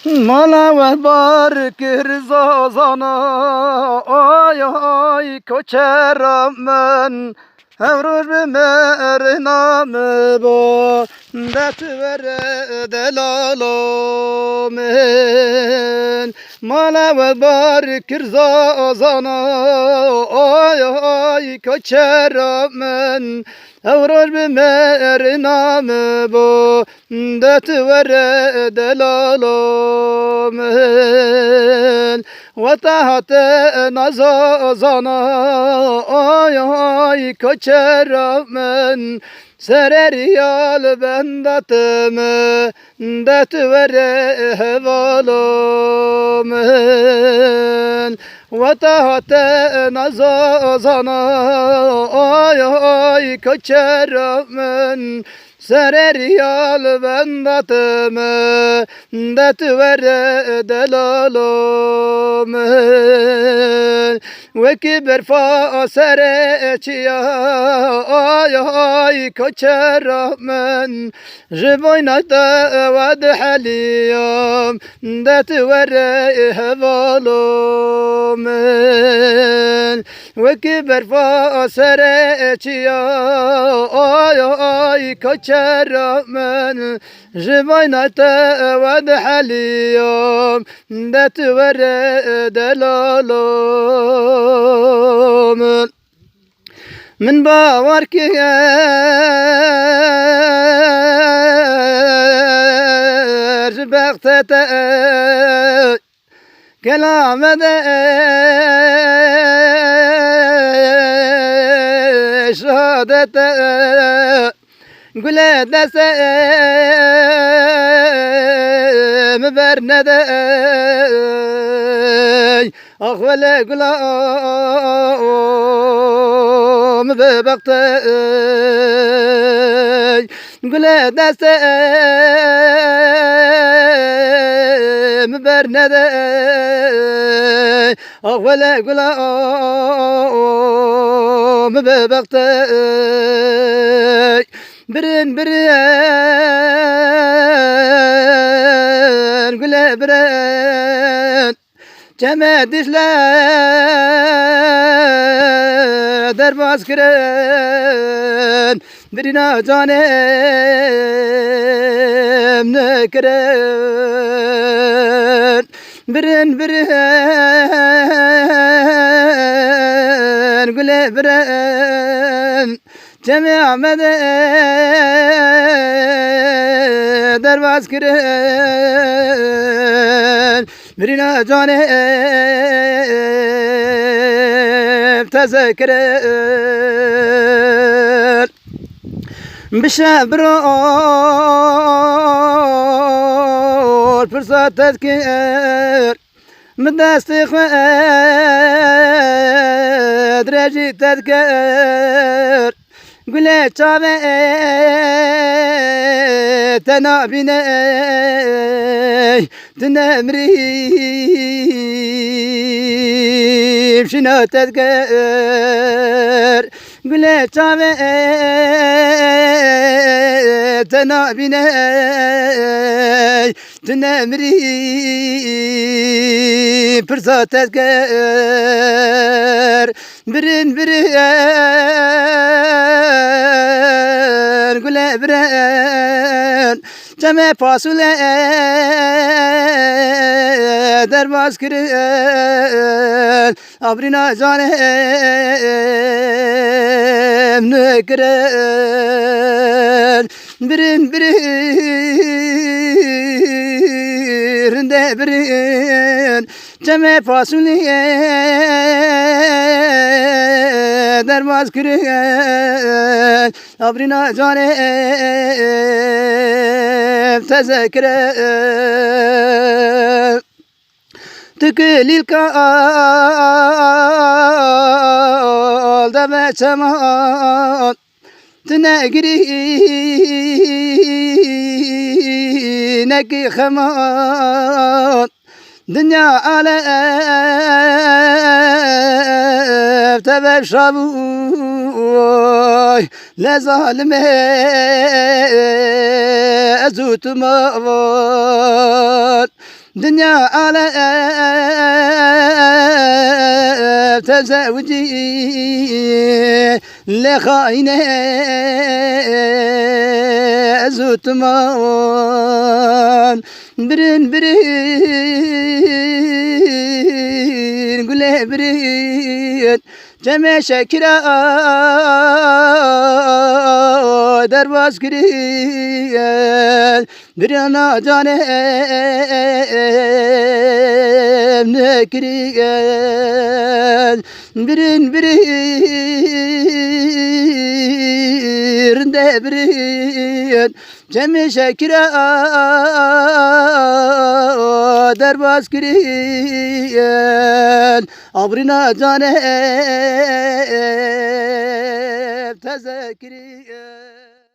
Mala ve barkir zazana ay ay koçeramen Evruş bi meriname bo det vere delalomen Mala ve barkir zazana ay ay koçeramen Evruş bi meriname bo det vere delalomen وتحت نزازنا آی آی کچرمن سر ریال بندتم دت وره هوالومن وتحت نزازنا آی آی کچرمن سر ریال بندتم دت وره دلالومن وکی برفا سر چیا آی آی کچرمن جبوی نتا ود حلیم دت وره هوالومن وکی برفا سر چیا آی آی کچرمن جبوی نتا ود حلیم دت وره دلالومن من باور که بختت كلام شهادة قل دسا مبرند أخوال قلام ببقت قل دسا مبرند أخوال قلام ببقت برن برن قل برن جمع دشلا درباز كرن برنا جانم نكرن برن برن قل برن جمع مدى درباز كرن برنا جانب تذكرن بشبرون فرصة تذكر من دست خواد رجي تذكر قلت شابه تنابيني تنمري شنو تذكر قلت شابه تنابيني تنمري فرصة تذكر برن برن قل برن جمع فاصله درباز كرن أبرنا جانم نكرن برن برن برن جمع فاصله درباز كرن أبرنا جانب تذكرن تكليل كال دم شمال تنقري نكي خمال دنيا على تبع شابوي لا ظالم أزوت مغال dünya alem tezevci lehayne zutman birin birin güle birin ceme şekira dervaz girin bir yana canem ne girin birin birin de birin ceme şekira dervaz girin abrina canem tezekiri